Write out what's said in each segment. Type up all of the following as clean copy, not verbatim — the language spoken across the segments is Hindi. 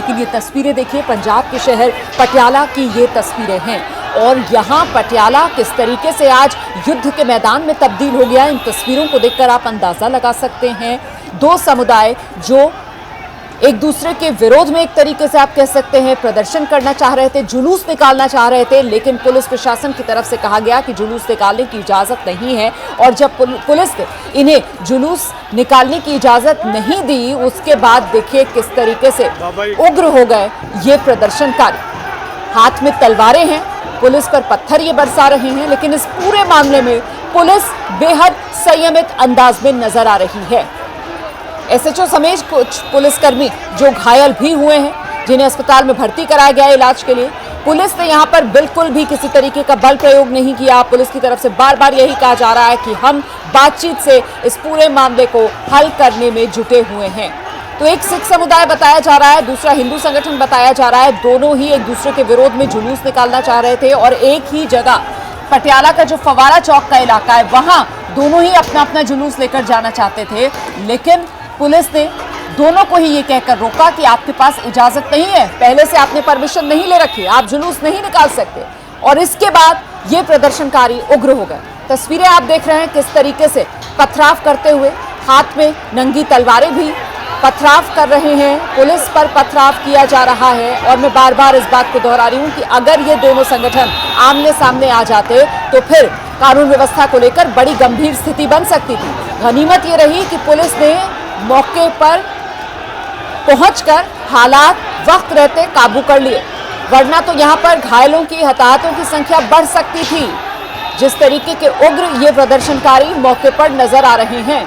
लेकिन ये तस्वीरें देखिए, पंजाब के शहर पटियाला की ये तस्वीरें हैं और यहाँ पटियाला किस तरीके से आज युद्ध के मैदान में तब्दील हो गया, इन तस्वीरों को देखकर आप अंदाजा लगा सकते हैं। दो समुदाय जो एक दूसरे के विरोध में एक तरीके से आप कह सकते हैं प्रदर्शन करना चाह रहे थे, जुलूस निकालना चाह रहे थे, लेकिन पुलिस प्रशासन की तरफ से कहा गया कि जुलूस निकालने की इजाजत नहीं है। और जब पुलिस ने इन्हें जुलूस निकालने की इजाजत नहीं दी, उसके बाद देखिए किस तरीके से उग्र हो गए ये प्रदर्शनकारी। हाथ में तलवारें हैं, पुलिस पर पत्थर ये बरसा रहे हैं, लेकिन इस पूरे मामले में पुलिस बेहद संयमित अंदाज में नजर आ रही है। एसएचओ समेत कुछ पुलिसकर्मी जो घायल भी हुए हैं, जिन्हें अस्पताल में भर्ती कराया गया है इलाज के लिए। पुलिस ने यहां पर बिल्कुल भी किसी तरीके का बल प्रयोग नहीं किया। पुलिस की तरफ से बार बार यही कहा जा रहा है कि हम बातचीत से इस पूरे मामले को हल करने में जुटे हुए हैं। तो एक सिख समुदाय बताया जा रहा है, दूसरा हिंदू संगठन बताया जा रहा है, दोनों ही एक दूसरे के विरोध में जुलूस निकालना चाह रहे थे और एक ही जगह पटियाला का जो फवारा चौक का इलाका है, वहां दोनों ही अपना अपना जुलूस लेकर जाना चाहते थे, लेकिन पुलिस ने दोनों को ही ये कहकर रोका कि आपके पास इजाजत नहीं है, पहले से आपने परमिशन नहीं ले रखी, आप जुलूस नहीं निकाल सकते। और इसके बाद ये प्रदर्शनकारी उग्र हो गए। तस्वीरें आप देख रहे हैं किस तरीके से पथराव करते हुए, हाथ में नंगी तलवारें भी पथराव कर रहे हैं, पुलिस पर पथराव किया जा रहा है। और मैं बार बार इस बात को दोहरा रही हूं कि अगर ये दोनों संगठन आमने सामने आ जाते तो फिर कानून व्यवस्था को लेकर बड़ी गंभीर स्थिति बन सकती थी। गनीमत ये रही कि पुलिस ने मौके पर पहुंचकर हालात वक्त रहते काबू कर लिए, वरना तो यहां पर घायलों की, हताहतों की संख्या बढ़ सकती थी। जिस तरीके के उग्र ये प्रदर्शनकारी मौके पर नजर आ रहे हैं।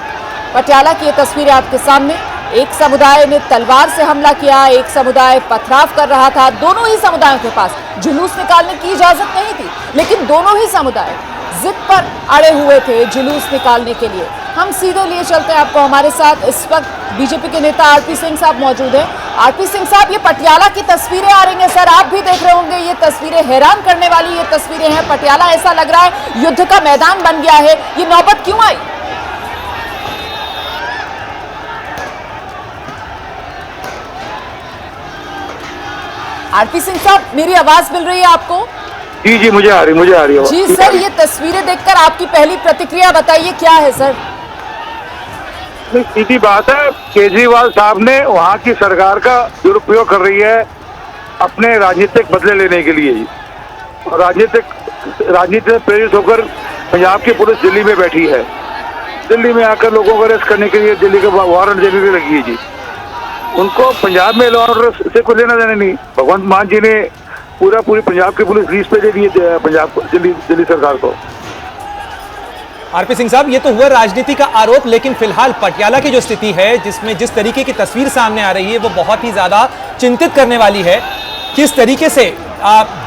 पटियाला की ये तस्वीरें आपके सामने, एक समुदाय ने तलवार से हमला किया, एक समुदाय पथराव कर रहा था। दोनों ही समुदायों के पास जुलूस निकालने की इजाजत नहीं थी, लेकिन दोनों ही समुदाय जिद पर अड़े हुए थे जुलूस निकालने के लिए। हम सीधे लिए चलते हैं आपको, हमारे साथ इस वक्त बीजेपी के नेता आरपी सिंह साहब मौजूद हैं। आरपी सिंह साहब, ये पटियाला की तस्वीरें आ रही हैं सर, आप भी देख रहे होंगे, ये तस्वीरें हैरान करने वाली ये तस्वीरें हैं। पटियाला ऐसा लग रहा है युद्ध का मैदान बन गया है, ये नौबत क्यों आई? आरपी सिंह साहब, मेरी आवाज मिल रही है आपको? जी जी, मुझे आ रही है। जी सर, ये तस्वीरें देखकर आपकी पहली प्रतिक्रिया बताइए, क्या है सर? सीधी बात है, केजरीवाल साहब ने वहाँ की सरकार का दुरुपयोग कर रही है अपने राजनीतिक बदले लेने के लिए। राजनीति से प्रेरित होकर पंजाब की पुलिस दिल्ली में बैठी है, दिल्ली में आकर लोगों को अरेस्ट करने के लिए दिल्ली का वारंट देने के लगी है जी। उनको पंजाब में लॉ ऑर्डर से कोई लेना देना नहीं। भगवंत मान जी ने पूरी पंजाब की पुलिस लीज पे दे दी है पंजाब को, दिल्ली सरकार को। आरपी सिंह साहब, ये तो हुआ राजनीति का आरोप, लेकिन फिलहाल पटियाला की जो स्थिति है, जिसमें जिस तरीके की तस्वीर सामने आ रही है, वो बहुत ही ज्यादा चिंतित करने वाली है। किस तरीके से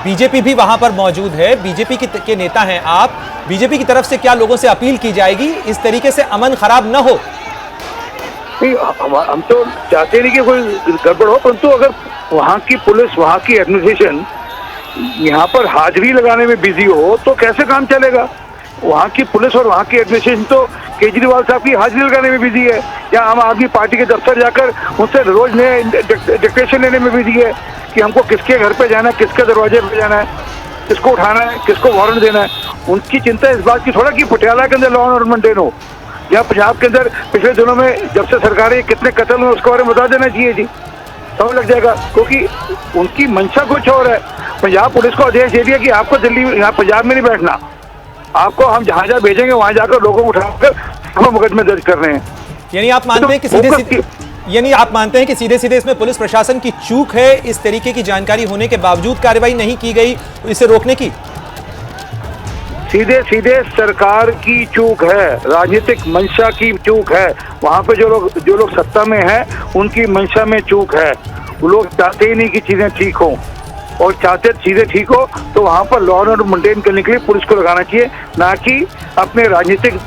बीजेपी भी वहां पर मौजूद है, बीजेपी के नेता हैं आप, बीजेपी की तरफ से क्या लोगों से अपील की जाएगी इस तरीके से अमन खराब न हो? नहीं, हम तो चाहते नहीं कि कोई गड़बड़ हो, परंतु अगर वहाँ की पुलिस, वहाँ की एडमिनिस्ट्रेशन यहाँ पर हाजिरी लगाने में बिजी हो तो कैसे काम चलेगा? वहाँ की पुलिस और वहाँ की एडमिनिस्ट्रेशन तो केजरीवाल साहब की हाजिरी लगाने में बिजी है, या आम आदमी पार्टी के दफ्तर जाकर उनसे रोज नए डिक्टेशन लेने में बिजी है कि हमको किसके घर पे जाना है, किसके दरवाजे पे जाना है, किसको उठाना है, किसको वारंट देना है। उनकी चिंता इस बात की थोड़ा कि पटियाला के अंदर लॉ एंड ऑर्डर मेंटेन हो, या पंजाब के अंदर पिछले दिनों में जब से सरकारें कितने कत्ल हुए उसके बारे में बता देना चाहिए जी, समझ लग जाएगा। क्योंकि उनकी मंशा कुछ और है। पंजाब पुलिस को आदेश दे दिया कि आपको दिल्ली, यहाँ पंजाब में नहीं बैठना, आपको हम जहाँ जहाँ भेजेंगे वहाँ जाकर लोगों को उठाकर मुकदमे दर्ज कर रहे हैं। यानी आप मानते हैं कि सीधे सीधे इसमें पुलिस प्रशासन की चूक है, इस तरीके की जानकारी होने के बावजूद कार्रवाई नहीं की गई इसे रोकने की? सीधे सीधे सरकार की चूक है, राजनीतिक मंशा की चूक है। वहाँ पे जो लोग सत्ता में हैं उनकी मंशा में चूक है। वो लोग चाहते ही नहीं कि चीजें ठीक हों, और चाहते चीजें ठीक हो तो वहाँ पर लॉ एंड ऑर्डर मेंटेन करने के लिए पुलिस को लगाना चाहिए, ना कि अपने राजनीतिक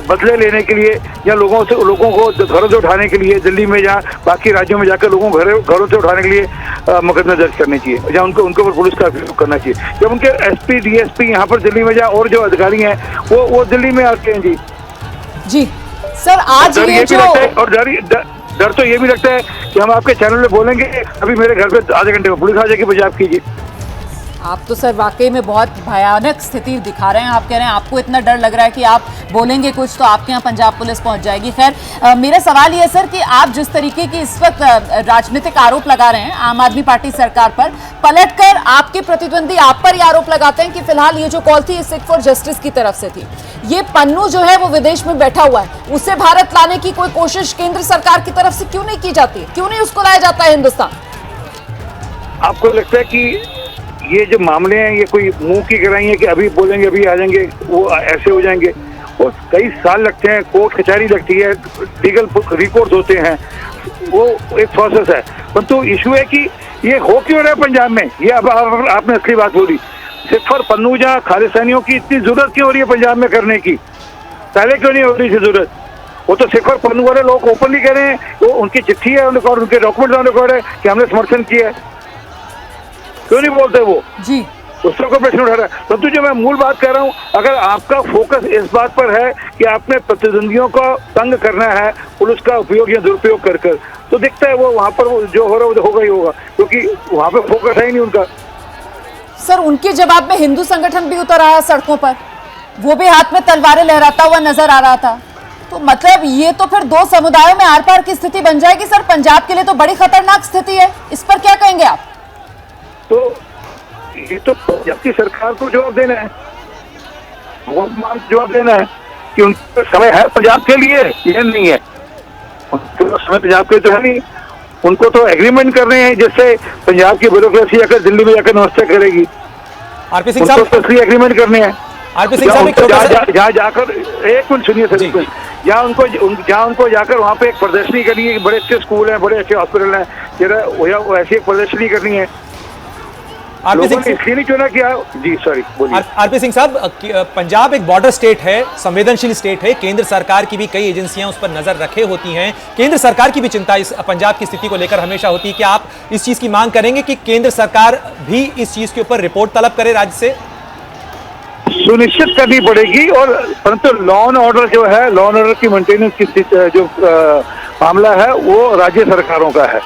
बदले लेने के लिए या लोगों को घरों से उठाने के लिए, दिल्ली में या बाकी राज्यों में जाकर लोगों को घरों से उठाने के लिए मुकदमे दर्ज करने चाहिए, या उनके ऊपर पुलिस का उपयोग करना चाहिए। जब उनके एसपी डीएसपी यहाँ पर दिल्ली में या और जो अधिकारी हैं वो दिल्ली में आते हैं जी। जी सर, आज ये जो डर तो ये भी लगता है कि हम आपके चैनल में बोलेंगे, अभी मेरे घर पे आधे घंटे में पुलिस आ जाएगी, बजाय आप कीजिए। आप तो सर वाकई में बहुत भयानक स्थिति दिखा रहे हैं। आप कह रहे हैं आपको इतना डर लग रहा है कि आप बोलेंगे कुछ तो आपके यहाँ पंजाब पुलिस पहुंच जाएगी। खैर मेरा सवाल ये है सर कि आप जिस तरीके की इस वक्त राजनीतिक आरोप लगा रहे हैं आम आदमी पार्टी सरकार पर, पलटकर आपके प्रतिद्वंदी आप पर ये आरोप लगाते हैं कि फिलहाल ये जो कॉल थी सिख फॉर जस्टिस की तरफ से थी, ये पन्नू जो है वो विदेश में बैठा हुआ है, उसे भारत लाने की कोई कोशिश केंद्र सरकार की तरफ से क्यों नहीं की जाती, क्यों नहीं उसको लाया जाता है हिंदुस्तान? आपको लगता है कि ये जो मामले हैं ये कोई मुंह की गराई है कि अभी बोलेंगे अभी आ जाएंगे, वो ऐसे हो जाएंगे? वो कई साल लगते हैं, कोर्ट कचहरी लगती है, लीगल रिकॉर्ड्स होते हैं, वो एक प्रोसेस है। परंतु इशू है कि ये हो क्यों रहा है पंजाब में, ये अब आपने असली बात बोली। सिर्फ और पन्नूजा खालिस्तानियों की इतनी जरूरत क्यों हो रही है पंजाब में करने की? पहले क्यों नहीं हो रही थी जरूरत? वो तो सिर्फ और पन्नू वाले लोग ओपनली कह रहे हैं, वो उनकी चिट्ठी है और उनके डॉक्यूमेंट आने को है कि हमने समर्थन किया है। क्यों नहीं बोलते वो जी? उससे कोई प्रश्न उठा रहा है। परंतु जो मैं मूल बात कर रहा हूँ, अगर आपका फोकस इस बात पर है कि आपने प्रतिद्वंदियों को तंग करना है पुलिस का उपयोग या दुरुपयोग कर कर, तो दिखता है वो वहाँ पर वो जो हो रहा है वो होगा ही होगा, क्योंकि वहाँ पे फोकस है ही नहीं उनका। सर उनके जवाब में हिंदू संगठन भी उतर आया सड़कों पर, वो भी हाथ में तलवारें लहराता हुआ नजर आ रहा था। तो मतलब ये तो फिर दो समुदायों में आर पार की स्थिति बन जाएगी सर। पंजाब के लिए तो बड़ी खतरनाक स्थिति है, इस पर क्या कहेंगे आप? तो ये तो पंजाब की सरकार को जवाब देना है, जवाब देना है कि उनका समय है पंजाब के लिए, ये नहीं है उनके समय पंजाब के लिए तो है नहीं। उनको तो एग्रीमेंट कर रहे हैं जिससे पंजाब की ब्यूरोक्रेसी आकर दिल्ली में जाकर नमस्ते करेगी। आरपी सिंह साहब, उनको असली एग्रीमेंट करने हैं। आरपी सिंह साहब जहाँ जाकर एक मिनट सुनिए सर, जहाँ उनको जाकर वहाँ पे एक प्रदर्शनी करनी है, बड़े अच्छे स्कूल हैं, बड़े अच्छे हॉस्पिटल हैं, जरा ऐसी एक प्रदर्शनी करनी है। इसलिए नहीं चुना किया। जी सॉरी बोलिए। आरपी सिंह साहब, पंजाब एक बॉर्डर स्टेट है, संवेदनशील स्टेट है, केंद्र सरकार की भी कई एजेंसियां उस पर नजर रखे होती हैं, केंद्र सरकार की भी चिंता इस पंजाब की स्थिति को लेकर हमेशा होती है। कि आप इस चीज की मांग करेंगे कि केंद्र सरकार भी इस चीज के ऊपर रिपोर्ट तलब करे राज्य से? सुनिश्चित करनी पड़ेगी, और परंतु लॉ एंड ऑर्डर जो है, लॉ एंड ऑर्डर की मेंटेनेंस की जो मामला है वो राज्य सरकारों का है।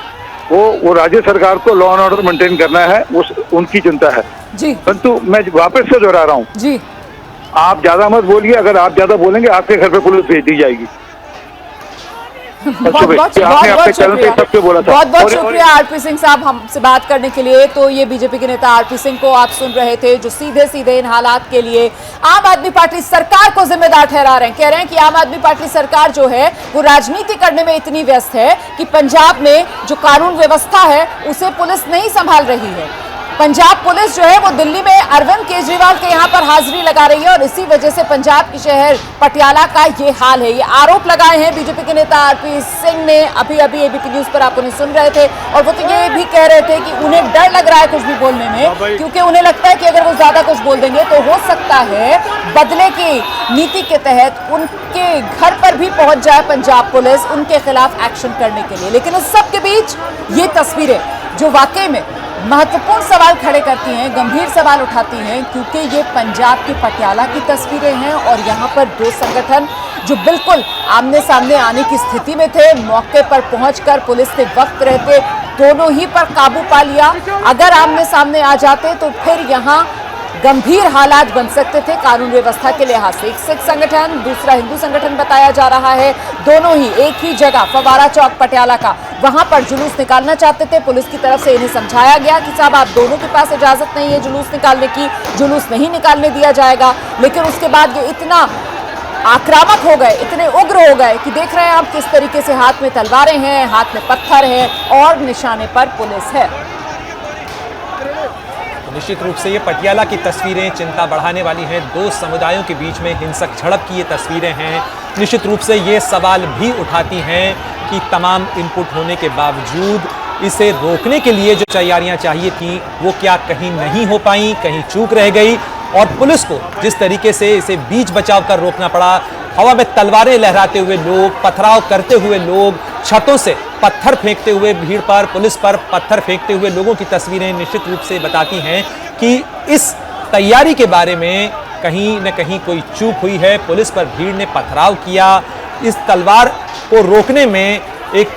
वो राज्य सरकार को लॉ एंड ऑर्डर मेंटेन करना है, उनकी चिंता है जी। परंतु मैं वापस से दोहरा रहा हूँ जी, आप ज्यादा मत बोलिए। अगर आप ज्यादा बोलेंगे आपके घर पे पुलिस भेज दी जाएगी। बहुत बहुत शुक्रिया आरपी सिंह साहब हमसे बात करने के लिए। तो ये बीजेपी के नेता आरपी सिंह को आप सुन रहे थे, जो सीधे सीधे इन हालात के लिए आम आदमी पार्टी सरकार को जिम्मेदार ठहरा रहे हैं। कह रहे हैं कि आम आदमी पार्टी सरकार जो है वो राजनीति करने में इतनी व्यस्त है कि पंजाब में जो कानून व्यवस्था है उसे पुलिस नहीं संभाल रही है। पंजाब पुलिस जो है वो दिल्ली में अरविंद केजरीवाल के यहाँ पर हाजिरी लगा रही है, और इसी वजह से पंजाब के शहर पटियाला का ये हाल है। ये आरोप लगाए हैं बीजेपी के नेता आरपी सिंह ने। अभी अभी एबीपी न्यूज पर आप उन्हें सुन रहे थे, और वो तो ये भी कह रहे थे कि उन्हें डर लग रहा है कुछ भी बोलने में, क्योंकि उन्हें लगता है कि अगर वो ज्यादा कुछ बोल देंगे तो हो सकता है बदले की नीति के तहत उनके घर पर भी पहुंच जाए पंजाब पुलिस उनके खिलाफ एक्शन करने के लिए। लेकिन इस सब के बीच ये तस्वीरें जो वाकई में महत्वपूर्ण सवाल खड़े करती हैं, गंभीर सवाल उठाती हैं, क्योंकि ये पंजाब की पटियाला की तस्वीरें हैं, और यहाँ पर दो संगठन जो बिल्कुल आमने सामने आने की स्थिति में थे, मौके पर पहुंचकर पुलिस ने वक्त रहते दोनों ही पर काबू पा लिया। अगर आमने सामने आ जाते तो फिर यहाँ गंभीर हालात बन सकते थे कानून व्यवस्था के लिहाज से। एक सिख संगठन, दूसरा हिंदू संगठन बताया जा रहा है, दोनों ही एक ही जगह फवारा चौक पटियाला का, वहां पर जुलूस निकालना चाहते थे। पुलिस की तरफ से इन्हें समझाया गया कि साहब आप दोनों के पास इजाजत नहीं है जुलूस निकालने की, जुलूस नहीं निकालने दिया जाएगा। लेकिन उसके बाद ये इतना आक्रामक हो गए, इतने उग्र हो गए कि देख रहे हैं आप किस तरीके से हाथ में तलवारें हैं, हाथ में पत्थर है, और निशाने पर पुलिस है। निश्चित रूप से ये पटियाला की तस्वीरें चिंता बढ़ाने वाली हैं। दो समुदायों के बीच में हिंसक झड़प की ये तस्वीरें हैं। निश्चित रूप से ये सवाल भी उठाती हैं कि तमाम इनपुट होने के बावजूद इसे रोकने के लिए जो तैयारियां चाहिए थी वो क्या कहीं नहीं हो पाई, कहीं चूक रह गई, और पुलिस को जिस तरीके से इसे बीच बचाव कर रोकना पड़ा, हवा में तलवारें लहराते हुए लोग, पथराव करते हुए लोग, छतों से पत्थर फेंकते हुए भीड़ पर, पुलिस पर पत्थर फेंकते हुए लोगों की तस्वीरें निश्चित रूप से बताती हैं कि इस तैयारी के बारे में कहीं न कहीं कोई चूक हुई है। पुलिस पर भीड़ ने पथराव किया, इस तलवार को रोकने में एक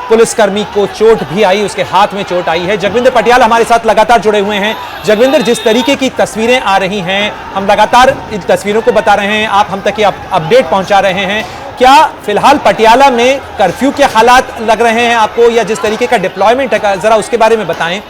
पुलिसकर्मी को चोट भी आई, उसके हाथ में चोट आई है। जगविंदर पटियाल हमारे साथ लगातार जुड़े हुए हैं। जगविंदर, जिस तरीके की तस्वीरें आ रही हैं, हम लगातार इन तस्वीरों को बता रहे हैं, आप हम तक ये अपडेट पहुंचा रहे हैं। क्या फिलहाल पटियाला में कर्फ्यू के हालात लग रहे हैं आपको, या जिस तरीके का डिप्लॉयमेंट है जरा उसके बारे में बताएं।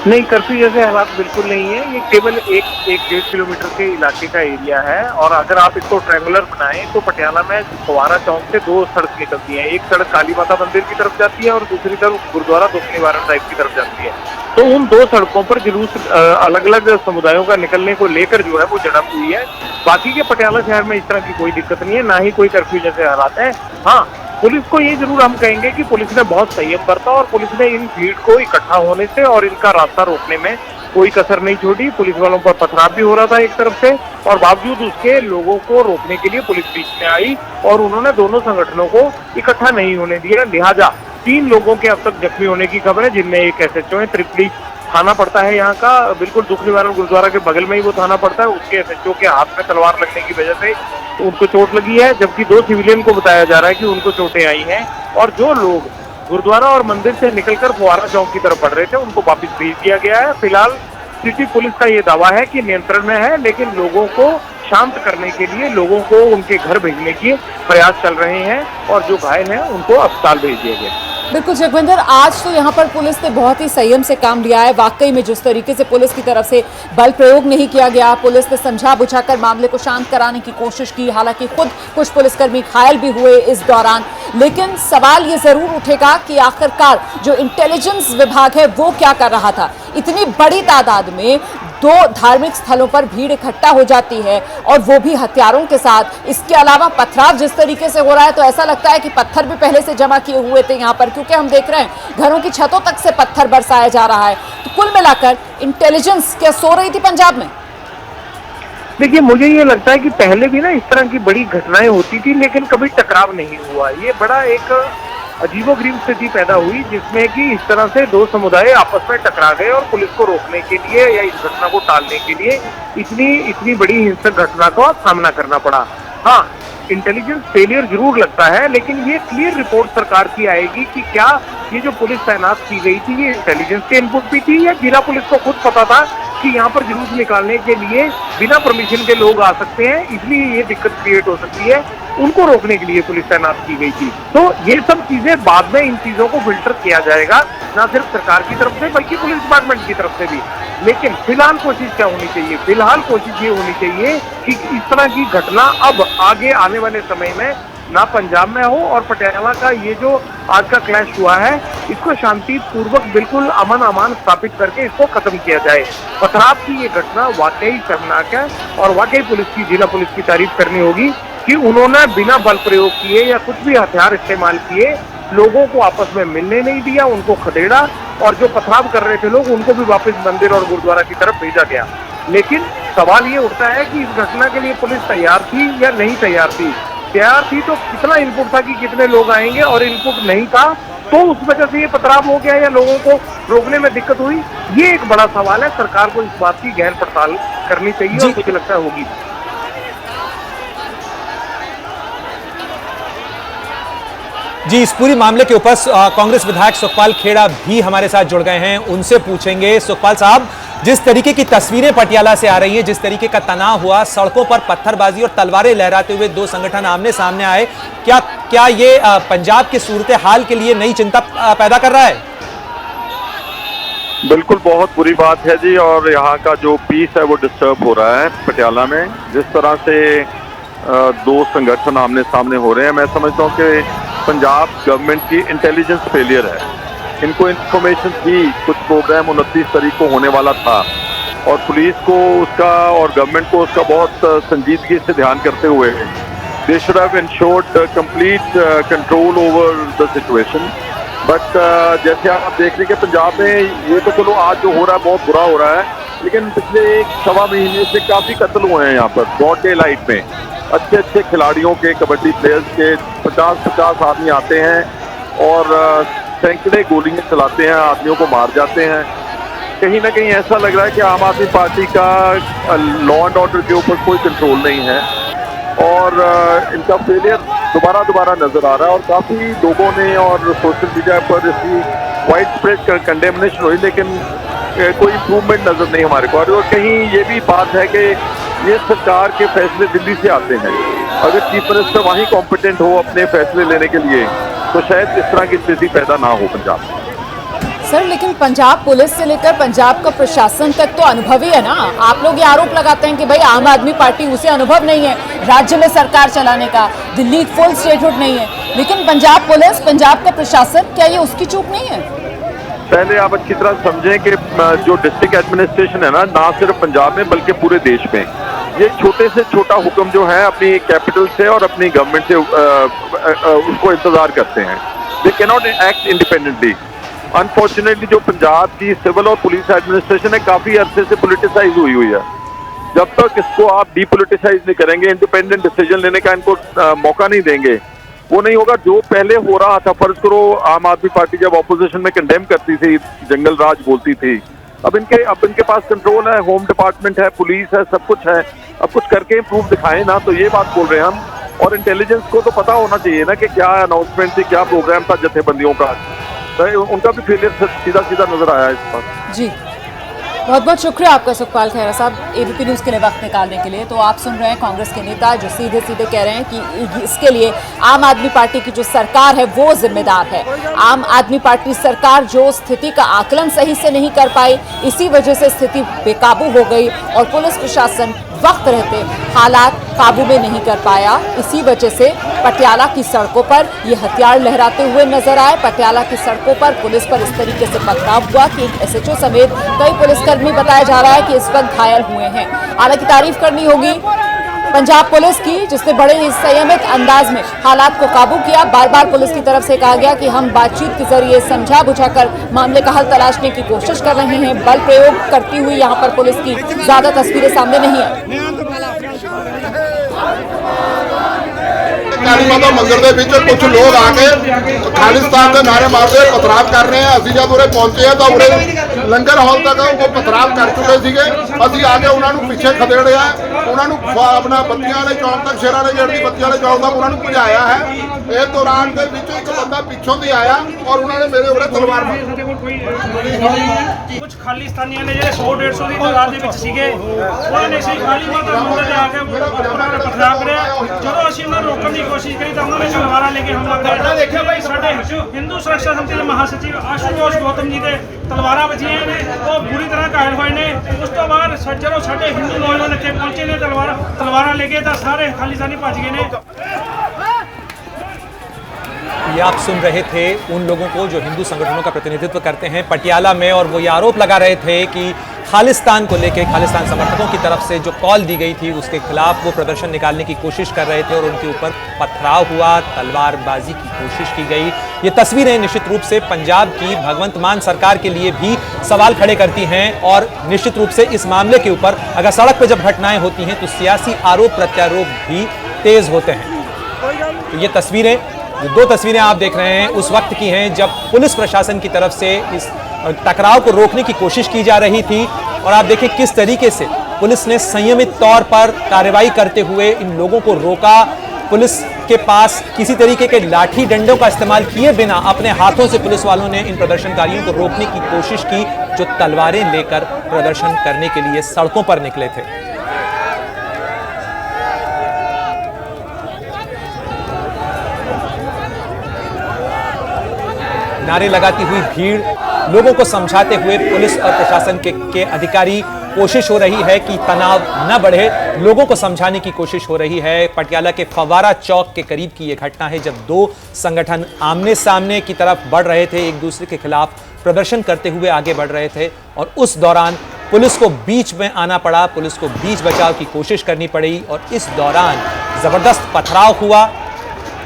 नहीं, कर्फ्यू जैसे हालात बिल्कुल नहीं है। ये केवल एक 1.5 किलोमीटर के इलाके का एरिया है, और अगर आप इसको ट्रायंगुलर बनाएं तो पटियाला में फुवारा चौक से 2 सड़क निकलती हैं। एक सड़क काली माता मंदिर की तरफ जाती है और दूसरी तरफ गुरुद्वारा दुख निवारण ड्राइव की तरफ जाती है। तो उन 2 सड़कों पर जुलूस अलग अलग समुदायों का निकलने को लेकर जो है वो झड़प हुई है। बाकी के पटियाला शहर में इस तरह की कोई दिक्कत नहीं है, ना ही कोई कर्फ्यू जैसे हालात है। हाँ, पुलिस को ये जरूर हम कहेंगे कि पुलिस ने बहुत संयम बरता, और पुलिस ने इन भीड़ को इकट्ठा होने से और इनका रास्ता रोकने में कोई कसर नहीं छोड़ी। पुलिस वालों पर पथराव भी हो रहा था एक तरफ से, और बावजूद उसके लोगों को रोकने के लिए पुलिस बीच में आई और उन्होंने दोनों संगठनों को इकट्ठा नहीं होने दिया। लिहाजा 3 लोगों के अब तक जख्मी होने की खबर है, जिनमें एक SHO है। त्रिपली थाना पड़ता है यहाँ का, बिल्कुल दुख निवारण गुरुद्वारा के बगल में ही वो थाना पड़ता है। उसके SHO के हाथ में तलवार लगने की वजह से उनको चोट लगी है, जबकि 2 सिविलियन को बताया जा रहा है कि उनको चोटें आई हैं। और जो लोग गुरुद्वारा और मंदिर से निकलकर फुवारा चौक की तरफ बढ़ रहे थे, उनको वापस भेज दिया गया है। फिलहाल सिटी पुलिस का ये दावा है कि नियंत्रण में है, लेकिन लोगों को शांत करने के लिए लोगों को उनके घर भेजने के प्रयास चल रहे हैं, और जो घायल हैं उनको अस्पताल भेज दिया गया। बिल्कुल जगविंदर, आज तो यहाँ पर पुलिस ने बहुत ही संयम से काम लिया है। वाकई में जिस तरीके से पुलिस की तरफ से बल प्रयोग नहीं किया गया, पुलिस ने समझा बुझाकर मामले को शांत कराने की कोशिश की। हालांकि खुद कुछ पुलिसकर्मी घायल भी हुए इस दौरान, लेकिन सवाल ये जरूर उठेगा कि आखिरकार जो इंटेलिजेंस विभाग है वो क्या कर रहा था। इतनी बड़ी तादाद में 2 धार्मिक स्थलों पर भीड़ इकट्ठा हो जाती है, और वो भी हथियारों के साथ। इसके अलावा पथराव जिस तरीके से हो रहा है, तो ऐसा लगता है कि पत्थर भी पहले से जमा किए हुए थे यहाँ पर, क्योंकि हम देख रहे हैं घरों की छतों तक से पत्थर बरसाया जा रहा है। तो कुल मिलाकर इंटेलिजेंस क्या सो रही थी पंजाब में? देखिए, मुझे ये लगता है कि पहले भी ना इस तरह की बड़ी घटनाएं होती थी, लेकिन कभी टकराव नहीं हुआ। ये बड़ा एक अजीबोगरीब स्थिति पैदा हुई, जिसमें कि इस तरह से 2 समुदाय आपस में टकरा गए, और पुलिस को रोकने के लिए या इस घटना को टालने के लिए इतनी बड़ी हिंसक घटना का सामना करना पड़ा। हाँ, इंटेलिजेंस फेलियर जरूर लगता है, लेकिन ये क्लियर रिपोर्ट सरकार की आएगी कि क्या ये जो पुलिस तैनात की गई थी, ये इंटेलिजेंस के इनपुट भी थी, या जिला पुलिस को खुद पता था कि यहाँ पर जुलूस निकालने के लिए बिना परमिशन के लोग आ सकते हैं, इसलिए ये दिक्कत क्रिएट हो सकती है। उनको रोकने के लिए पुलिस तैनात की गई थी। तो ये सब चीजें बाद में इन चीजों को फिल्टर किया जाएगा, ना सिर्फ सरकार की तरफ से बल्कि पुलिस डिपार्टमेंट की तरफ से भी। लेकिन फिलहाल कोशिश क्या होनी चाहिए? फिलहाल कोशिश ये होनी चाहिए कि इस तरह की घटना अब आगे आने वाले समय में ना पंजाब में हो, और पटियाला का ये जो आज का क्लैश हुआ है, इसको शांति पूर्वक बिल्कुल अमन अमान स्थापित करके इसको खत्म किया जाए। पथराव की ये घटना वाकई शर्मनाक है, और वाकई जिला पुलिस की तारीफ करनी होगी कि उन्होंने बिना बल प्रयोग किए या कुछ भी हथियार इस्तेमाल किए लोगों को आपस में मिलने नहीं दिया, उनको खदेड़ा, और जो पथराव कर रहे थे लोग उनको भी वापस मंदिर और गुरुद्वारा की तरफ भेजा गया। लेकिन सवाल ये उठता है कि इस घटना के लिए पुलिस तैयार थी या नहीं तैयार थी? तैयार थी तो कितना इनपुट था कि कितने लोग आएंगे, और इनपुट नहीं था तो उस वजह से ये पथराव हो गया या लोगों को रोकने में दिक्कत हुई? ये एक बड़ा सवाल है। सरकार को इस बात की गहन पड़ताल करनी चाहिए, और मुझे लगता है होगी। जी, इस पूरी मामले के ऊपर कांग्रेस विधायक सुखपाल खेड़ा भी हमारे साथ जुड़ गए हैं, उनसे पूछेंगे। सुखपाल साहब, जिस तरीके की तस्वीरें पटियाला से आ रही हैं, जिस तरीके का तनाव हुआ, सड़कों पर पत्थरबाजी और तलवारें लहराते हुए 2 संगठन आमने सामने आए, क्या ये पंजाब की सूरत हाल के लिए नई चिंता पैदा कर रहा है? बिल्कुल, बहुत बुरी बात है जी, और यहाँ का जो पीस है वो डिस्टर्ब हो रहा है पटियाला में। जिस तरह से 2 संगठन आमने सामने हो रहे हैं, मैं समझता हूँ कि पंजाब गवर्नमेंट की इंटेलिजेंस फेलियर है। इनको इन्फॉर्मेशन थी कुछ प्रोग्राम 29 तारीख को होने वाला था, और पुलिस को उसका और गवर्नमेंट को उसका बहुत संजीदगी से ध्यान करते हुए they should have insured complete control over the situation. But जैसे आप देख रहे हैं कि पंजाब में ये तो चलो आज जो हो रहा है बहुत बुरा हो रहा है, लेकिन पिछले 1-1.25 महीने से काफ़ी कत्ल हुए हैं यहाँ पर ब्रॉड डे लाइट में। अच्छे अच्छे खिलाड़ियों के, कबड्डी प्लेयर्स के 50-50 आदमी आते हैं और सैकड़े गोलियां चलाते हैं, आदमियों को मार जाते हैं। कहीं ना कहीं ऐसा लग रहा है कि आम आदमी पार्टी का लॉ एंड ऑर्डर के ऊपर कोई कंट्रोल नहीं है, और इनका फेलियर दोबारा नजर आ रहा है। और काफी लोगों ने और सोशल मीडिया पर इसकी वाइड स्प्रेड कंडेमनेशन हुई, लेकिन कोई इम्प्रूवमेंट नजर नहीं हमारे को। और कहीं ये भी बात है कि ये सरकार के फैसले दिल्ली से आते हैं, अगर चीफ मिनिस्टर वहीं कॉम्पिटेंट हो अपने फैसले लेने के लिए तो शायद इस तरह की स्थिति पैदा ना हो पंजाब में। सर, लेकिन पंजाब पुलिस से लेकर पंजाब का प्रशासन तक तो अनुभवी है ना। आप लोग ये आरोप लगाते हैं कि भाई आम आदमी पार्टी, उसे अनुभव नहीं है राज्य में सरकार चलाने का, दिल्ली फुल स्टेटहुड नहीं है, लेकिन पंजाब पुलिस, पंजाब का प्रशासन, क्या ये उसकी चूक नहीं है? पहले आप अच्छी तरह समझें कि जो डिस्ट्रिक्ट एडमिनिस्ट्रेशन है ना सिर्फ पंजाब में बल्कि पूरे देश में, ये छोटे से छोटा हुक्म जो है अपनी कैपिटल से और अपनी गवर्नमेंट से उसको इंतजार करते हैं। They can not act independently. Unfortunately जो पंजाब की सिविल और पुलिस एडमिनिस्ट्रेशन है काफी अरसे से पोलिटिसाइज हुई है। जब तक इसको आप डीपोलिटिसाइज नहीं करेंगे, इंडिपेंडेंट डिसीजन लेने का इनको मौका नहीं देंगे, वो नहीं होगा। जो पहले हो रहा था, फर्ज करो आम आदमी पार्टी जब ऑपोजिशन में कंडेम करती थी, जंगल राज बोलती थी, अब इनके पास कंट्रोल है, होम डिपार्टमेंट है, पुलिस है, सब कुछ है। अब कुछ करके इम्प्रूव दिखाएं ना, तो ये बात बोल रहे हैं हम। और इंटेलिजेंस को तो पता होना चाहिए ना कि क्या अनाउंसमेंट थी, क्या प्रोग्राम था जथेबंदियों का, तो उनका भी फेलियर सीधा नजर आया इस पर। जी, बहुत बहुत शुक्रिया आपका सुखपाल खैरा साहब, एबीपी न्यूज़ के लिए वक्त निकालने के लिए। तो आप सुन रहे हैं कांग्रेस के नेता जो सीधे कह रहे हैं कि इसके लिए आम आदमी पार्टी की जो सरकार है वो जिम्मेदार है। आम आदमी पार्टी सरकार जो स्थिति का आकलन सही से नहीं कर पाई, इसी वजह से स्थिति बेकाबू हो गई और पुलिस प्रशासन वक्त रहते हालात काबू में नहीं कर पाया। इसी वजह से पटियाला की सड़कों पर ये हथियार लहराते हुए नजर आए। पटियाला की सड़कों पर पुलिस पर इस तरीके से पथराव हुआ कि एक एसएचओ समेत कई पुलिसकर्मी बताया जा रहा है कि इस वक्त घायल हुए हैं। हालांकि तारीफ करनी होगी पंजाब पुलिस की, जिसने बड़े ही संयमित अंदाज में हालात को काबू किया। बार बार पुलिस की तरफ से कहा गया कि हम बातचीत के जरिए समझा बुझाकर मामले का हल तलाशने की कोशिश कर रहे हैं। बल प्रयोग करती हुई यहाँ पर पुलिस की ज्यादा तस्वीरें सामने नहीं है। काली माता मंदिर ਦੇ ਵਿੱਚ ਕੁਝ ਲੋਕ ਆ ਕੇ ਖਾਲਿਸਤਾਨ ਦੇ ਨਾਰੇ ਮਾਰਦੇ ਪਥਰਾਵ ਕਰ ਰਹੇ ਆ। ਅਸੀਂ ਜਦ ਉਰੇ ਪਹੁੰਚੇ ਤਾਂ ਉਰੇ ਲੰਗਰ ਹਾਲ ਤੱਕ ਉਹ ਪਥਰਾਵ ਕਰ ਚੁੱਕੇ ਸੀਗੇ। ਅਸੀਂ ਆ ਕੇ ਉਹਨਾਂ ਨੂੰ ਪਿੱਛੇ ਖਦੇੜਿਆ, ਉਹਨਾਂ ਨੂੰ ਆਪਣਾ ਬੱਤੀਆਂ ਵਾਲੇ ਚੌਂਕ ਤੱਕ, ਸ਼ੇਰਾਂ ਦੇ ਗੇਟ ਦੀ ਬੱਤੀਆਂ ਵਾਲੇ ਚੌਂਕ ਤੱਕ ਉਹਨਾਂ ਨੂੰ ਭਜਾਇਆ ਹੈ। ਇਹ ਦੌਰਾਨ ਦੇ ਵਿੱਚ ਇੱਕ ਬੰਦਾ ਪਿੱਛੋਂ ਦੀ ਆਇਆ ਔਰ ਉਹਨਾਂ ਨੇ ਮੇਰੇ ਉਰੇ ਤਲਵਾਰ ਮਾਰੀ। ਕੁਝ ਖਾਲਿਸਤਾਨੀਆਂ ਨੇ ਜਿਹੜੇ 100-150 ਦੀ ਤਾਦਾਦ ਦੇ ਵਿੱਚ ਸੀਗੇ, ਉਹਨਾਂ ਨੇ ਸੀ ਕਾਲੀ ਮਾਤਾ ਮੰਦਿਰ ਜਾ ਕੇ ਉਹਨਾਂ ਨੇ ਪਥਰਾਵ ਕਰਿਆ। ਜਦੋਂ ਅਸੀਂ ਉਹਨਾਂ ਨੂੰ ਰੋਕਣ ਦੀ ਕੋਸ਼ਿਸ਼ ਕਰੀ ਤਾਂ ਉਹਨਾਂ ਨੇ ਤਲਵਾਰਾਂ ਲੈ ਕੇ ਹਮਲਾ ਕਰਿਆ। ਦੇਖਿਆ ਭਾਈ ਸਾਡੇ ਹਿੰਦੂ ਸੁਰੱਖਿਆ ਸਮਿਤੀ ਦੇ ਮਹਾਸਚਿਵ ਆਸ਼ੂਤੋਸ਼ ਗੌਤਮ ਜੀ ਦੇ ਤਲਵਾਰਾਂ ਵੱਜੀਆਂ ਨੇ, ਉਹ ਬੁਰੀ ਤਰ੍ਹਾਂ ਘਾਇਲ ਹੋਏ ਨੇ। ਉਸ ਤੋਂ ਬਾਅਦ ਜਦੋਂ ਸਾਡੇ ਹਿੰਦੂ ਨੌਜਵਾਨ ਇੱਥੇ ਪਹੁੰਚੇ ਨੇ ਤਲਵਾਰਾਂ ਲੈ ਕੇ ਤਾਂ ਸਾਰੇ ਖਾਲਿਸਤਾਨੀ ਭੱਜ ਗਏ ਨੇ। ये आप सुन रहे थे उन लोगों को जो हिंदू संगठनों का प्रतिनिधित्व करते हैं पटियाला में, और वो ये आरोप लगा रहे थे कि खालिस्तान को लेकर खालिस्तान समर्थकों की तरफ से जो कॉल दी गई थी उसके खिलाफ वो प्रदर्शन निकालने की कोशिश कर रहे थे और उनके ऊपर पथराव हुआ, तलवारबाजी की कोशिश की गई। ये तस्वीरें निश्चित रूप से पंजाब की भगवंत मान सरकार के लिए भी सवाल खड़े करती हैं और निश्चित रूप से इस मामले के ऊपर अगर सड़क पर जब घटनाएं होती हैं तो सियासी आरोप प्रत्यारोप भी तेज होते हैं। तो ये तस्वीरें, जो दो तस्वीरें आप देख रहे हैं उस वक्त की हैं जब पुलिस प्रशासन की तरफ से इस टकराव को रोकने की कोशिश की जा रही थी। और आप देखिए किस तरीके से पुलिस ने संयमित तौर पर कार्रवाई करते हुए इन लोगों को रोका। पुलिस के पास किसी तरीके के लाठी डंडों का इस्तेमाल किए बिना अपने हाथों से पुलिस वालों ने इन प्रदर्शनकारियों को रोकने की कोशिश की जो तलवारें लेकर प्रदर्शन करने के लिए सड़कों पर निकले थे। नारे लगाती हुई भीड़, लोगों को समझाते हुए पुलिस और प्रशासन के अधिकारी कोशिश हो रही है कि तनाव न बढ़े, लोगों को समझाने की कोशिश हो रही है। पटियाला के फवारा चौक के करीब की यह घटना है जब दो संगठन आमने सामने की तरफ बढ़ रहे थे, एक दूसरे के खिलाफ प्रदर्शन करते हुए आगे बढ़ रहे थे और उस दौरान पुलिस को बीच में आना पड़ा, पुलिस को बीच बचाव की कोशिश करनी पड़ी और इस दौरान जबरदस्त पथराव हुआ।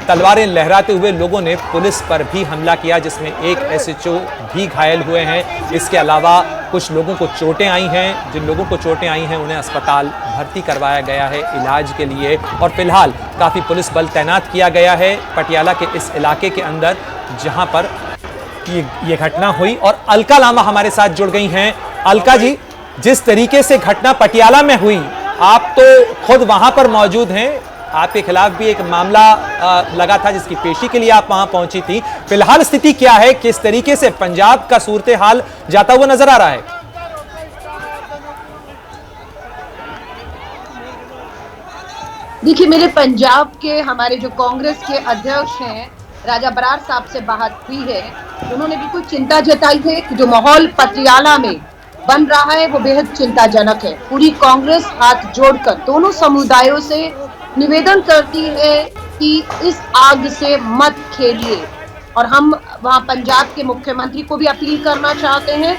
तलवारें लहराते हुए लोगों ने पुलिस पर भी हमला किया जिसमें एक एसएचओ भी घायल हुए हैं। इसके अलावा कुछ लोगों को चोटें आई हैं। जिन लोगों को चोटें आई हैं उन्हें अस्पताल भर्ती करवाया गया है इलाज के लिए और फिलहाल काफ़ी पुलिस बल तैनात किया गया है पटियाला के इस इलाके के अंदर जहां पर ये घटना हुई। और अलका लामा हमारे साथ जुड़ गई हैं। अलका जी, जिस तरीके से घटना पटियाला में हुई, आप तो खुद वहां पर मौजूद हैं, आपके खिलाफ भी एक मामला लगा था जिसकी पेशी के लिए आप वहां पहुंची थी। फिलहाल स्थिति क्या है, किस तरीके से पंजाब का सूरत हाल जाता हुआ नजर आ रहा है? देखिए, मेरे पंजाब के हमारे जो कांग्रेस के अध्यक्ष हैं राजा बरार साहब से बात हुई है। उन्होंने बिल्कुल चिंता जताई है कि जो माहौल पटियाला में बन रहा है वो बेहद चिंताजनक है। पूरी कांग्रेस हाथ जोड़कर दोनों समुदायों से निवेदन करती है कि इस आग से मत खेलिए। और हम वहां पंजाब के मुख्यमंत्री को भी अपील करना चाहते हैं,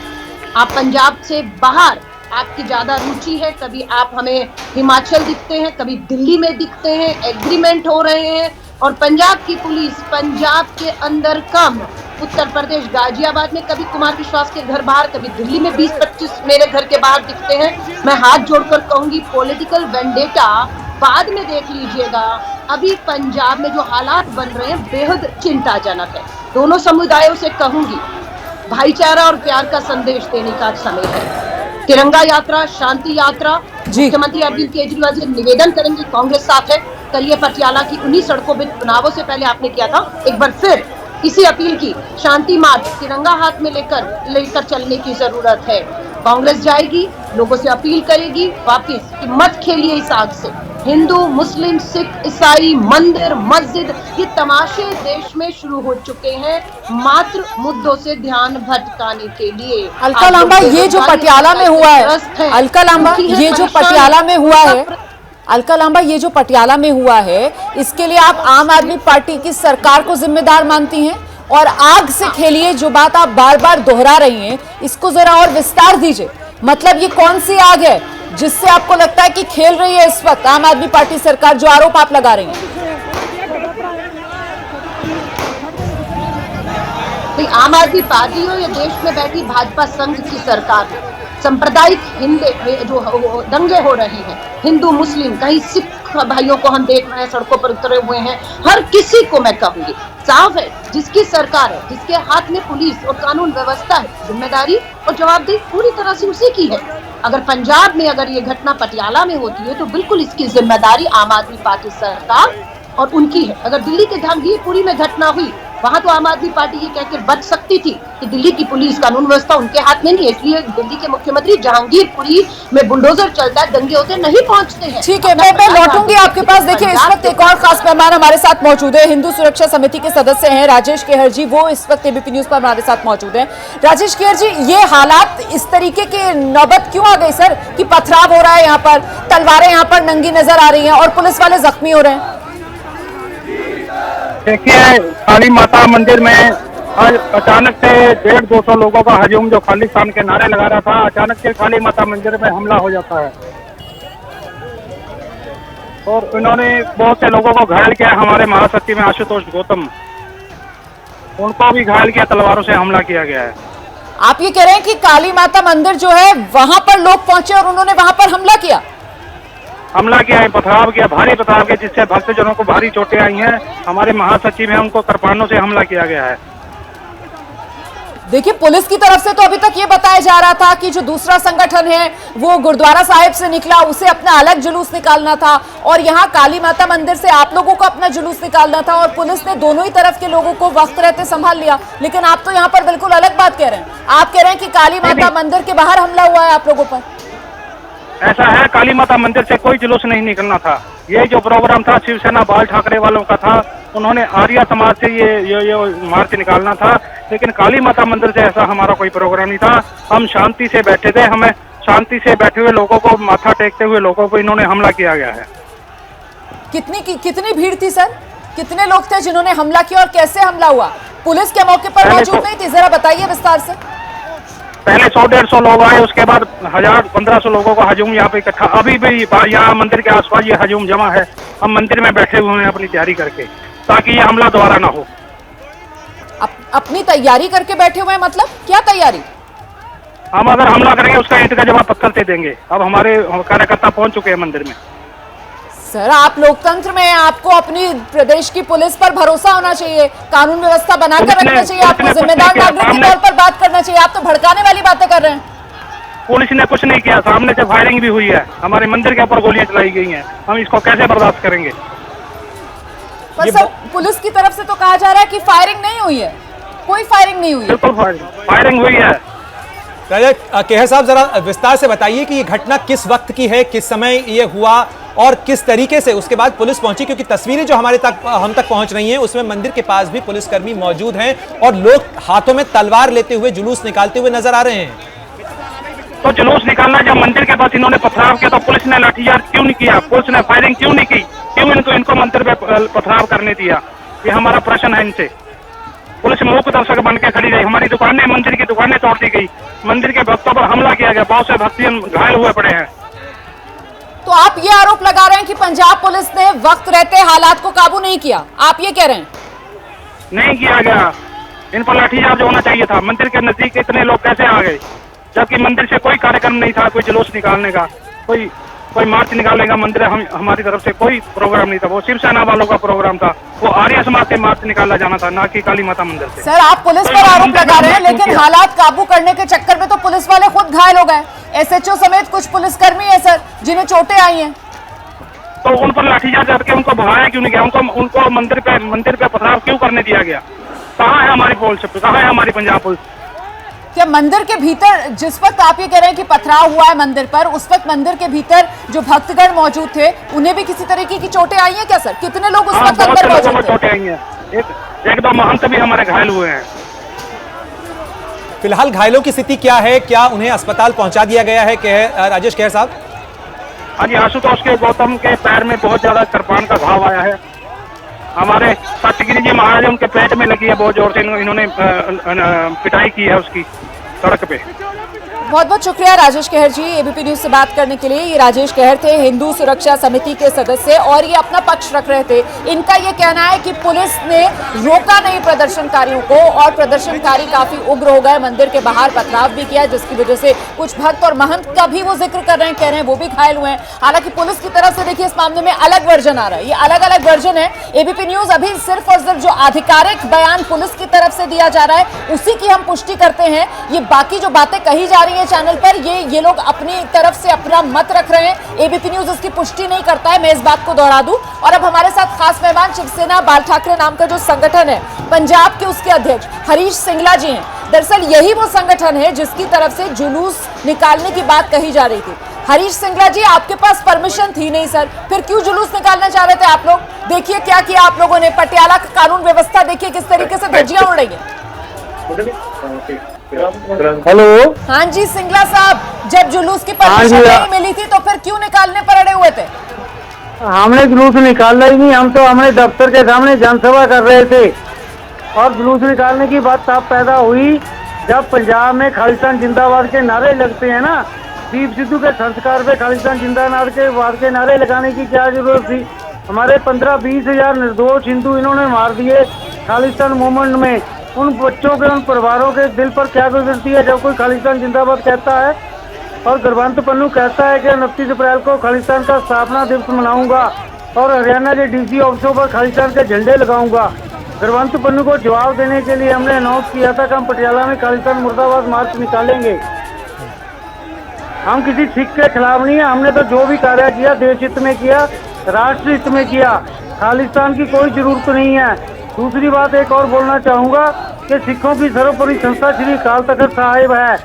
आप पंजाब से बाहर आपकी ज्यादा रुचि है, कभी आप हमें हिमाचल दिखते हैं, कभी दिल्ली में दिखते हैं, एग्रीमेंट हो रहे हैं। और पंजाब की पुलिस पंजाब के अंदर कम, उत्तर प्रदेश गाजियाबाद में कभी कुमार विश्वास के घर बाहर, कभी दिल्ली में 20-25 मेरे घर के बाहर दिखते हैं। मैं हाथ जोड़कर कहूंगी, पॉलिटिकल वेंडेटा बाद में देख लीजिएगा, अभी पंजाब में जो हालात बन रहे हैं बेहद चिंताजनक है। दोनों समुदायों से कहूंगी, भाईचारा और प्यार का संदेश देने का समय है। तिरंगा यात्रा, शांति यात्रा, मुख्यमंत्री अरविंद केजरीवाल जी निवेदन करेंगे, कांग्रेस साथ है। करिए पटियाला की उन्हीं सड़कों में चुनावों से पहले आपने किया था, एक बार फिर इसी अपील की, शांति मार्च तिरंगा हाथ में लेकर चलने की जरूरत है। कांग्रेस जाएगी, लोगों से अपील करेगी वापिस कि मत खेलिए इस आग से। हिंदू, मुस्लिम, सिख, ईसाई, मंदिर, मस्जिद, ये तमाशे देश में शुरू हो चुके हैं मात्र मुद्दों से ध्यान भटकाने के लिए। अलका लांबा, ये जो पटियाला में हुआ है, अलका लांबा, ये जो पटियाला में हुआ है, अलका लांबा, ये जो पटियाला में हुआ है, इसके लिए आप आम आदमी पार्टी की सरकार को जिम्मेदार मानती हैं? और आग से खेलिए जो बात आप बार बार दोहरा रही हैं, इसको जरा और विस्तार दीजिए। मतलब ये कौन सी आग है जिससे आपको लगता है कि खेल रही है इस वक्त आम आदमी पार्टी सरकार, जो आरोप आप लगा रही हैं? आम आदमी पार्टी हो या देश में बैठी भाजपा संघ की सरकार, सांप्रदायिक जो दंगे हो रहे हैं, हिंदू मुस्लिम, कहीं सिख भाइयों को हम देख रहे हैं सड़कों पर उतरे हुए हैं, हर किसी को मैं कहूंगी साफ है, जिसकी सरकार है, जिसके हाथ में पुलिस और कानून व्यवस्था है, जिम्मेदारी और जवाबदेही पूरी तरह से उसी की है। अगर पंजाब में अगर ये घटना पटियाला में होती है तो बिल्कुल इसकी जिम्मेदारी आम आदमी पार्टी सरकार और उनकी है। अगर दिल्ली के जहांगीरपुरी में घटना हुई, वहां तो आम आदमी पार्टी ये कहकर बच सकती थी कि दिल्ली की पुलिस कानून व्यवस्था उनके हाथ में नहीं है, इसलिए दिल्ली के मुख्यमंत्री जहांगीरपुरी में बुलडोजर चलता है, दंगे होते नहीं पहुंचते हैं। ठीक है, मैं लौटूंगी आपके पास। देखिए, इस वक्त एक और खास मेहमान हमारे साथ मौजूद है, हिंदू सुरक्षा समिति के सदस्य हैं राजेश केहर जी, वो इस वक्त एबीपी न्यूज पर हमारे साथ मौजूद हैं। राजेश केहर जी, ये हालात इस तरीके के नौबत क्यों आ गई सर कि पथराव हो रहा है, यहाँ पर तलवारें यहाँ पर नंगी नजर आ रही हैं और पुलिस वाले जख्मी हो रहे हैं? देखिए, काली माता मंदिर में आज अचानक से 150-200 लोगों का हजूम जो खालिस्तान के नारे लगा रहा था, अचानक से काली माता मंदिर में हमला हो जाता है और इन्होंने बहुत से लोगों को घायल किया। हमारे महासचिव में आशुतोष गौतम, उनको भी घायल किया, तलवारों से हमला किया गया है। आप ये कह रहे हैं कि काली माता मंदिर जो है वहां पर लोग पहुंचे और उन्होंने वहां पर हमला किया है, पथराव किया, भारी पथराव किया, जिससे भक्तजनों को भारी चोटें आई हैं। हमारे महासचिव हैं, उनको कृपाणों से हमला किया गया है। देखिए, पुलिस की तरफ से तो अभी तक ये बताया जा रहा था कि जो दूसरा संगठन है वो गुरुद्वारा साहिब से निकला, उसे अपना अलग जुलूस निकालना था और यहाँ काली माता मंदिर से आप लोगों को अपना जुलूस निकालना था और पुलिस ने दोनों ही तरफ के लोगों को वक्त रहते संभाल लिया। लेकिन आप तो यहाँ पर बिल्कुल अलग बात कह रहे हैं। आप कह रहे हैं कि काली माता मंदिर के बाहर हमला हुआ है आप लोगों पर। ऐसा है, काली माता मंदिर से कोई जुलूस नहीं निकलना था। ये जो प्रोग्राम था शिवसेना बाल ठाकरे वालों का था, उन्होंने आर्य समाज से ये मार्च निकालना था, लेकिन काली माता मंदिर से ऐसा हमारा कोई प्रोग्राम नहीं था। हम शांति से बैठे थे, हमें शांति से बैठे हुए लोगों को, माथा टेकते हुए लोगों को इन्होंने हमला किया गया है। कितनी भीड़ थी सर? कितने लोग थे जिन्होंने हमला किया और कैसे हमला हुआ? पुलिस के मौके पर मौजूद नहीं थी, जरा बताइए विस्तार से। पहले 100-150 लोग आए, उसके बाद 1000-1500 लोगों का हजूम यहाँ पे इकट्ठा। अभी भी यहाँ मंदिर के आसपास ये हजूम जमा है। हम मंदिर में बैठे हुए हैं अपनी तैयारी करके, ताकि ये हमला दोबारा ना हो। अपनी तैयारी करके बैठे हुए हैं? मतलब क्या तैयारी? हम अगर हमला करेंगे उसका ईंट का जवाब पत्थर से देंगे। अब हमारे कार्यकर्ता पहुंच चुके हैं मंदिर में। सर, आप लोकतंत्र में, आपको अपनी प्रदेश की पुलिस पर भरोसा होना चाहिए, कानून व्यवस्था बनाकर रखना चाहिए, आपको जिम्मेदार नागरिक के तौर पर बात करना चाहिए। आप तो भड़काने वाली बातें कर रहे हैं। पुलिस ने कुछ नहीं किया, सामने से फायरिंग भी हुई है, हमारे मंदिर के ऊपर गोलियां चलाई गई हैं। हम इसको कैसे बर्दाश्त करेंगे? पर ये सर पुलिस की तरफ से तो कहा जा रहा है कि फायरिंग नहीं हुई है, कोई फायरिंग नहीं हुई है। बिल्कुल फायरिंग हुई है। राजा केहर साहब, जरा विस्तार से बताइए कि ये घटना किस वक्त की है, किस समय ये हुआ और किस तरीके से उसके बाद पुलिस पहुंची, क्योंकि तस्वीरें जो हम तक पहुंच रही हैं उसमें मंदिर के पास भी पुलिसकर्मी मौजूद हैं और लोग हाथों में तलवार लेते हुए जुलूस निकालते हुए नजर आ रहे हैं। तो जुलूस निकालना, जब मंदिर के पास इन्होंने पथराव किया तो पुलिस ने लाठीचार्ज क्यों नहीं किया, पुलिस ने फायरिंग क्यों नहीं की, क्यों इनको मंदिर पे पथराव करने दिया, ये हमारा प्रश्न है इनसे। पुलिस मूक दर्शक बन के खड़ी रही, हमारी दुकानें, मंदिर की दुकानें तोड़ दी गई, मंदिर के भक्तों पर हमला किया गया, बहुत से भक्तजन घायल हुए पड़े हैं। तो आप ये आरोप लगा रहे हैं कि पंजाब पुलिस ने वक्त रहते हालात को काबू नहीं किया, आप ये कह रहे हैं? नहीं किया गया, इन पर लाठीचार्ज होना चाहिए था। मंदिर के नजदीक इतने लोग कैसे आ गए, जबकि मंदिर से कोई कार्यक्रम नहीं था, कोई जुलूस निकालने का, कोई मार्च निकालने का मंदिर हमारी तरफ से कोई प्रोग्राम नहीं था। वो शिवसेना वालों का प्रोग्राम था, वो आर्य समाज से मार्च निकाला जाना था, ना कि काली माता मंदिर से। सर आप पुलिस पर आरोप लगा रहे हैं, लेकिन हालात काबू करने के चक्कर में तो पुलिस वाले खुद घायल हो गए। एसएचओ समेत कुछ पुलिसकर्मी है सर जिन्हें चोटें आई हैं। तो उन पर लाठीचार्ज करके उनको भगाया क्यों नहीं गया, उनको मंदिर पे पथराव क्यों करने दिया गया? कहाँ है हमारी पुलिस, कहाँ है हमारी पंजाब पुलिस? क्या मंदिर के भीतर, जिस वक्त आप ये कह रहे हैं कि पथराव हुआ है मंदिर पर, उस वक्त मंदिर के भीतर जो भक्तगण मौजूद थे उन्हें भी किसी तरीके की चोटें आई हैं क्या सर? कितने लोग उस वक्त अंदर मौजूद थे? चोटें आई हैं, एक दो महंत भी हमारे घायल हुए हैं। फिलहाल घायलों की स्थिति क्या है, क्या उन्हें अस्पताल पहुंचा दिया गया है राजेश केहर साहब? हाँ जी, आशुतोष के गौतम के पैर में बहुत ज्यादा कृपाण का घाव आया है। हमारे सत्यगिरी जी महाराज उनके पेट में लगी है बहुत जोर से, इन्होंने पिटाई की है उसकी सड़क पे। बहुत बहुत शुक्रिया राजेश कहर जी एबीपी न्यूज से बात करने के लिए। ये राजेश कहर थे, हिंदू सुरक्षा समिति के सदस्य, और ये अपना पक्ष रख रहे थे। इनका ये कहना है कि पुलिस ने रोका नहीं प्रदर्शनकारियों को और प्रदर्शनकारी काफी उग्र हो गए, मंदिर के बाहर पथराव भी किया, जिसकी वजह से कुछ भक्त और महंत का भी वो जिक्र कर रहे हैं, कह रहे हैं वो भी घायल हुए हैं। हालांकि पुलिस की तरफ से देखिए इस मामले में अलग वर्जन आ रहा है, ये अलग अलग वर्जन है। एबीपी न्यूज अभी सिर्फ और सिर्फ जो आधिकारिक बयान पुलिस की तरफ से दिया जा रहा है उसी की हम पुष्टि करते हैं। ये बाकी जो बातें कही जा रही है चैनल पर, ये लोग अपनी तरफ से अपना मत रख रहे हैं। एबीपी न्यूज इसकी पुष्टि नहीं करता है, मैं इस बात को दोहरा दूं। और अब हमारे साथ खास मेहमान शिवसेना बाल ठाकरे नाम का जो संगठन है पंजाब के, उसके अध्यक्ष हरीश सिंगला जी हैं। दरअसल यही वो संगठन है जिसकी तरफ से जुलूस निकालने की बात कही जा रही थी। हरीश सिंगला जी, आपके पास परमिशन थी नहीं सर, फिर क्यों जुलूस निकालना चाह रहे थे आप लोग? देखिए क्या किया आप लोगों ने, पटियाला का कानून व्यवस्था देखिए किस तरीके से धज्जियां उड़ रही है। हेलो, हाँ जी सिंगला साहब, जब जुलूस की परमिशन नहीं मिली थी तो फिर क्यों निकालने पर अड़े हुए थे? हमने जुलूस निकाला ही नहीं, हम तो हमारे दफ्तर के सामने जनसभा कर रहे थे और जुलूस निकालने की बात तब पैदा हुई जब पंजाब में खालिस्तान जिंदाबाद के नारे लगते हैं ना। दीप सिद्धू के संस्कार पे खालिस्तान जिंदाबाद के नारे लगाने की क्या जरूरत थी? हमारे 15-20 हजार निर्दोष हिंदू इन्होंने मार दिए खालिस्तान मूवमेंट में। उन बच्चों के, उन परिवारों के दिल पर क्या गुजरती है जब कोई खालिस्तान जिंदाबाद कहता है और गुरवंत पन्नू कहता है कि 29 अप्रैल को खालिस्तान का स्थापना दिवस मनाऊंगा और हरियाणा के डीसी ऑफिसों पर खालिस्तान के झंडे लगाऊंगा। गुरवंत पन्नू को जवाब देने के लिए हमने अनाउंस किया था कि हम पटियाला में खालिस्तान मुर्दाबाद मार्च निकालेंगे। हम किसी सिख के खिलाफ नहीं है, हमने तो जो भी कार्य किया देश हित में किया, राष्ट्र हित में किया, खालिस्तान की कोई जरूरत नहीं है। दूसरी बात एक और बोलना चाहूँगा कि सिखों की सर्वोपरि संस्था श्री अकाल तख्त साहिब है,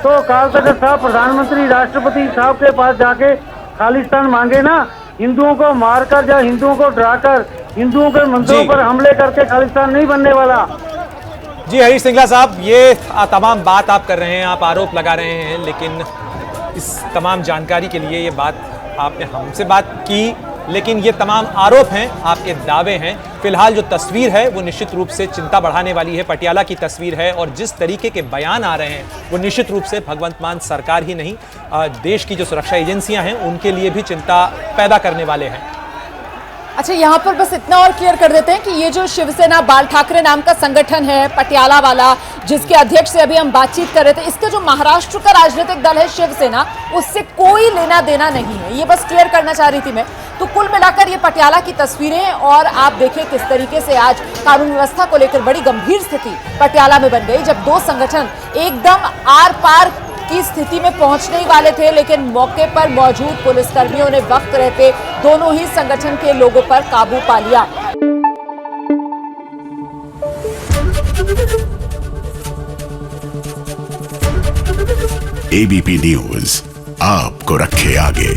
तो अकाल तख्त साहब प्रधानमंत्री राष्ट्रपति साहब के पास जाके खालिस्तान मांगे ना, हिंदुओं को मारकर या हिंदुओं को डराकर हिंदुओं के मंदिरों पर हमले करके खालिस्तान नहीं बनने वाला। जी हरीश सिंगला साहब, ये तमाम बात आप कर रहे हैं, आप आरोप लगा रहे हैं, लेकिन इस तमाम जानकारी के लिए ये बात आपने हमसे बात की, लेकिन ये तमाम आरोप हैं, आपके दावे हैं। फिलहाल जो तस्वीर है वो निश्चित रूप से चिंता बढ़ाने वाली है, पटियाला की तस्वीर है, और जिस तरीके के बयान आ रहे हैं वो निश्चित रूप से भगवंत मान सरकार ही नहीं, देश की जो सुरक्षा एजेंसियां हैं उनके लिए भी चिंता पैदा करने वाले हैं। अच्छा, यहाँ पर बस इतना और क्लियर कर देते हैं कि ये जो शिवसेना बाल ठाकरे नाम का संगठन है पटियाला वाला, जिसके अध्यक्ष से अभी हम बातचीत कर रहे थे, इसका जो महाराष्ट्र का राजनीतिक दल है शिवसेना, उससे कोई लेना देना नहीं है। ये बस क्लियर करना चाह रही थी मैं। तो कुल मिलाकर ये पटियाला की तस्वीरें, और आप देखिए किस तरीके से आज कानून व्यवस्था को लेकर बड़ी गंभीर स्थिति पटियाला में बन गई, जब दो संगठन एकदम आर पार की स्थिति में पहुंचने ही वाले थे, लेकिन मौके पर मौजूद पुलिसकर्मियों ने वक्त रहते दोनों ही संगठन के लोगों पर काबू पा लिया। एबीपी न्यूज आपको रखे आगे।